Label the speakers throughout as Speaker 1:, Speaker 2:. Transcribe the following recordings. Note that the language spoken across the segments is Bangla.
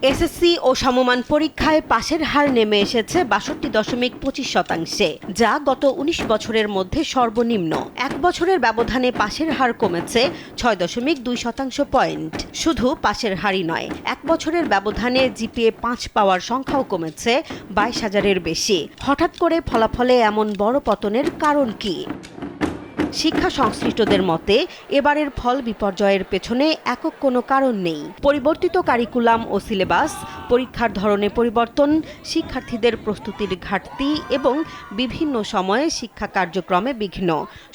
Speaker 1: এসএসসি ও সমমান পরীক্ষায় পাশের হার নেমে এসেছে ৬২.২৫%, যা গত ১৯ বছরের মধ্যে সর্বনিম্ন। এক বছরের ব্যবধানে পাশের হার কমেছে ৬.২ পয়েন্ট। শুধু পাশের হারই নয়, এক বছরের ব্যবধানে জিপিএ ৫ পাওয়ার সংখ্যাও কমেছে ২২,০০০-এর বেশি। হঠাৎ করে ফলাফলে এমন বড় পতনের কারণ কি? শিক্ষা সংশ্লিষ্টদের মতে এবারের ফল বিপর্যয়ের পেছনে একক কোনো কারণ নেই। পরিবর্তিত কারিকুলাম ও সিলেবাস, পরীক্ষার ধরনে পরিবর্তন, শিক্ষার্থীদের প্রস্তুতির ঘাটতি এবং বিভিন্ন সময়ে শিক্ষা কার্যক্রমে বিঘ্ন,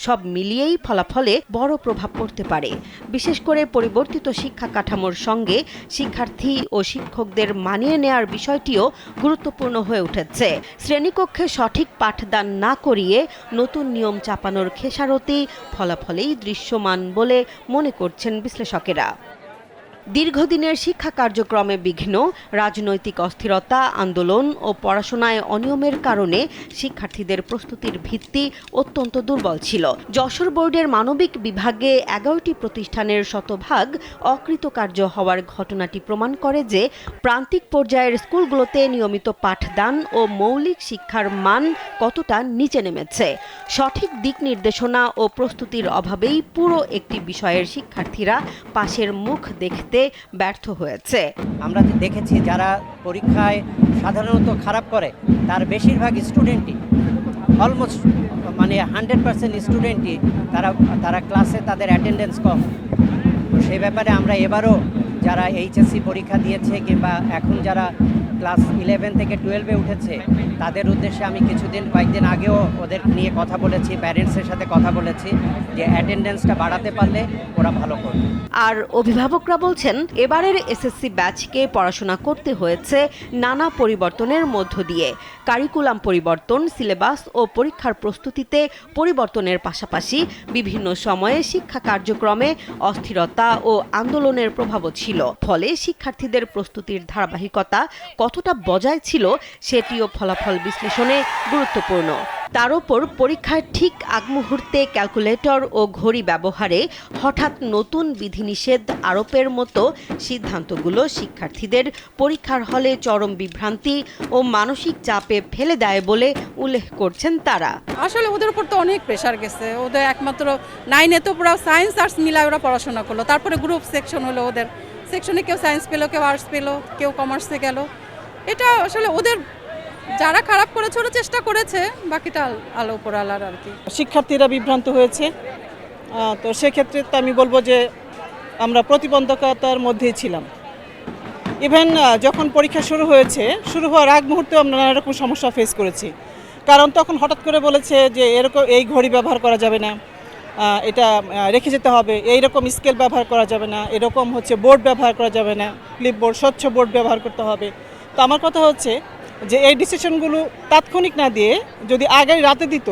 Speaker 1: সব মিলিয়েই ফলাফলে বড় প্রভাব পড়তে পারে। বিশেষ করে পরিবর্তিত শিক্ষা কাঠামোর সঙ্গে শিক্ষার্থী ও শিক্ষকদের মানিয়ে নেয়ার বিষয়টিও গুরুত্বপূর্ণ হয়ে উঠেছে। শ্রেণীকক্ষে সঠিক পাঠদান না করিয়ে নতুন নিয়ম চাপানোর খেসারত ফলাফলেই দৃশ্যমান বলে মনে করছেন বিশ্লেষকেরা। দীর্ঘদিনের শিক্ষা কার্যক্রমে বিঘ্ন, রাজনৈতিক অস্থিরতা, আন্দোলন ও পড়াশোনায় অনিয়মের কারণে শিক্ষার্থীদের প্রস্তুতির ভিত্তি অত্যন্ত দুর্বল ছিল। যশোর বোর্ডের মানবিক বিভাগে ১১টি প্রতিষ্ঠানের শতভাগ অকৃতকার্য হওয়ার ঘটনাটি প্রমাণ করে যে প্রান্তিক পর্যায়ের স্কুলগুলোতে নিয়মিত পাঠদান ও মৌলিক শিক্ষার মান কতটা নিচে নেমেছে। সঠিক দিক নির্দেশনা ও প্রস্তুতির অভাবেই পুরো একটি বিষয়ের শিক্ষার্থীরা পাশের মুখ দেখতে ব্যর্থ হয়েছে।
Speaker 2: আমরা দেখেছি যারা পরীক্ষায় সাধারণত খারাপ করে তার বেশিরভাগ স্টুডেন্টই অলমোস্ট 100% স্টুডেন্টই তারা ক্লাসে তাদের অ্যাটেন্ডেন্স কম। তো সেই ব্যাপারে আমরা এবারও যারা এইচএসসি পরীক্ষা দিয়েছে কিংবা এখন যারা ক্লাস 11 থেকে 12-এ উঠেছে তাদের উদ্দেশ্যে আমি কয়েকদিন আগেও ওদের নিয়ে কথা বলেছি, প্যারেন্টসের সাথে কথা বলেছি যে অ্যাটেন্ডেন্সটা বাড়াতে পারলে ওরা ভালো করবে।
Speaker 1: আর অভিভাবকরা বলছেন এবারের এসএসসি ব্যাচকে পড়াশোনা করতে হয়েছে নানা পরিবর্তনের মধ্য দিয়ে। কারিকুলাম পরিবর্তন, সিলেবাস ও পরীক্ষার প্রস্তুতিতে পরিবর্তনের পাশাপাশি বিভিন্ন সময়ে শিক্ষা কার্যক্রমে অস্থিরতা ও আন্দোলনের প্রভাবও ছিল। ফলে শিক্ষার্থীদের প্রস্তুতির ধারাবাহিকতা কতটা বজায় ছিল সেটিও ফলাফল বিশ্লেষণে গুরুত্বপূর্ণ। তার উপর পরীক্ষার ঠিক আগ মুহূর্তে ক্যালকুলেটর ও ঘড়ি ব্যবহারে হঠাৎ নতুন বিধিনিষেধ আরোপের মতো সিদ্ধান্তগুলো শিক্ষার্থীদের পরীক্ষার হলে চরম বিভ্রান্তি ও মানসিক চাপে ফেলে দেয় বলে উল্লেখ করছেন তারা।
Speaker 3: আসলে ওদের উপর তো অনেক প্রেশার গেছে। ওদের একমাত্র 9-এ তো পুরো সায়েন্স আর্টস মিলায় ওরা পড়াশোনা করলো, তারপরে গ্রুপ সেকশন হলো, ওদের সেকশনে কেউ সায়েন্স পেলো, কেউ আর্টস পেলো, কেউ কমার্সে গেল। এটা আসলে ওদের যারা খারাপ করেছে ওরা চেষ্টা করেছে, বাকিটা আলো উপর আলার আর কি।
Speaker 4: শিক্ষার্থীরা বিভ্রান্ত হয়েছে। তো সেক্ষেত্রে তো আমি বলবো যে আমরা প্রতিবন্ধকতার মধ্যেই ছিলাম। ইভেন যখন পরীক্ষা শুরু হওয়ার আগ মুহূর্তে আমরা নানা রকম সমস্যা ফেস করেছি। কারণ তখন হঠাৎ করে বলেছে যে এরকম এই ঘড়ি ব্যবহার করা যাবে না, এটা রেখে যেতে হবে, এইরকম স্কেল ব্যবহার করা যাবে না, এরকম বোর্ড ব্যবহার করা যাবে না, ক্লিপবোর্ড, স্বচ্ছ বোর্ড ব্যবহার করতে হবে। তো আমার কথা হচ্ছে যে এই ডিসিশনগুলো তাৎক্ষণিক না দিয়ে যদি আগে রাতে দিত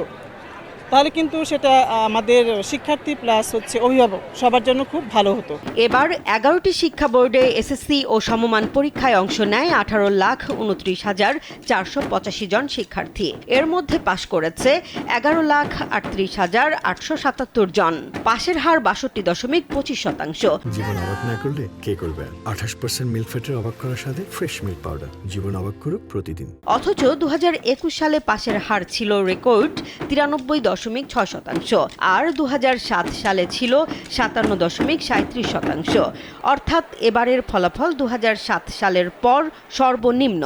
Speaker 4: তাহলে কিন্তু সেটা আমাদের শিক্ষার্থী প্লাস অভিভাবক সবার জন্য খুব ভালো হতো।
Speaker 1: এবার 11টি শিক্ষা বোর্ডে এসএসসি ও সমমান পরীক্ষায় অংশ নেয় 18,29,485 জন শিক্ষার্থী। এর মধ্যে পাশ করেছে 11,38,877 জন। পাশের হার 62.25%।
Speaker 5: জীবন অবাক না করলে কে করবে? 28% মিল্ক ফ্যাটের অবাক করার সাথে ফ্রেশ মিল্ক পাউডার। জীবন অবাক করুক প্রতিদিন।
Speaker 1: অথচ 2021 সালে পাশের হার ছিল রেকর্ড 93.6%, আর 2007 সালে ছিল 57.37%। অর্থাৎ এবারের ফলাফল 2007 সালের পর সর্বনিম্ন।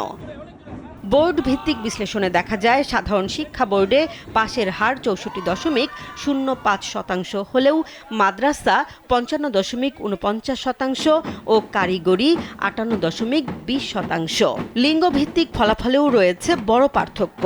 Speaker 1: বোর্ড ভিত্তিক বিশ্লেষণে দেখা যায় সাধারণ শিক্ষা বোর্ডে পাশের হার 64.05% হলেও মাদ্রাসা 55.49% ও কারিগরি 58.20%। লিঙ্গ ভিত্তিক ফলাফলেও রয়েছে বড় পার্থক্য।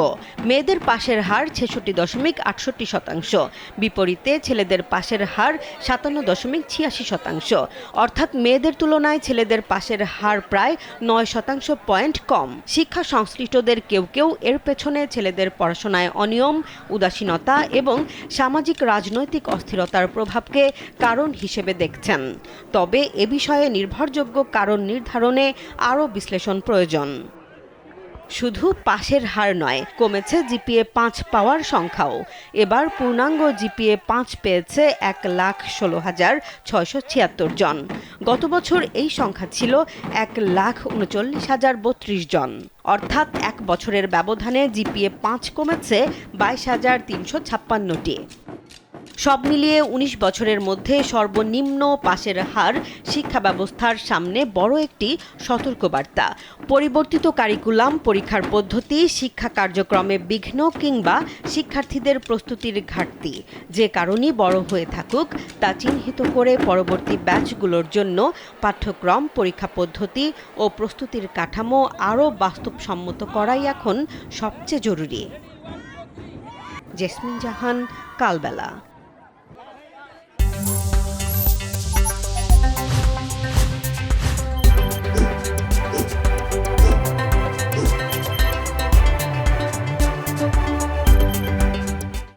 Speaker 1: মেয়েদের পাশের হার 66.68%, বিপরীতে ছেলেদের পাশের হার 57.86%। অর্থাৎ মেয়েদের তুলনায় ছেলেদের পাশের হার প্রায় 9% পয়েন্ট কম। শিক্ষা সংশ্লিষ্টদের কেউ কেউ এর পেছনে ছেলেদের পড়াশোনায় অনিয়ম, উদাসীনতা এবং সামাজিক রাজনৈতিক অস্থিরতার প্রভাবকে কারণ হিসেবে দেখছেন। তবে এ বিষয়ে নির্ভরযোগ্য কারণ নির্ধারণে আরও বিশ্লেষণ প্রয়োজন। শুধু পাশের হার নয়, কমেছে জিপিএ 5 পাওয়ার সংখ্যাও। এবার পূর্ণাঙ্গ জিপিএ 5 পেয়েছে 1,16,676 জন। গত বছর এই সংখ্যা ছিল 1,39,032 জন। অর্থাৎ এক বছরের ব্যবধানে জিপিএ 5 কমেছে 22,356টি। সব মিলিয়ে 19 বছরের মধ্যে সর্বনিম্ন পাশের হার শিক্ষা ব্যবস্থার সামনে বড় একটি সতর্কবার্তা। পরিবর্তিত কারিকুলাম, পরীক্ষার পদ্ধতি, শিক্ষা কার্যক্রমে বিঘ্ন কিংবা শিক্ষার্থীদের প্রস্তুতির ঘাটতি যে কারণেই বড় হয়ে থাকুক তা চিহ্নিত করে পরবর্তী ব্যাচগুলোর জন্য পাঠ্যক্রম, পরীক্ষা পদ্ধতি ও প্রস্তুতির কাঠামো আরও বাস্তবসম্মত করাই এখন সবচেয়ে জরুরি। জেসমিন জাহান, কালবেলা।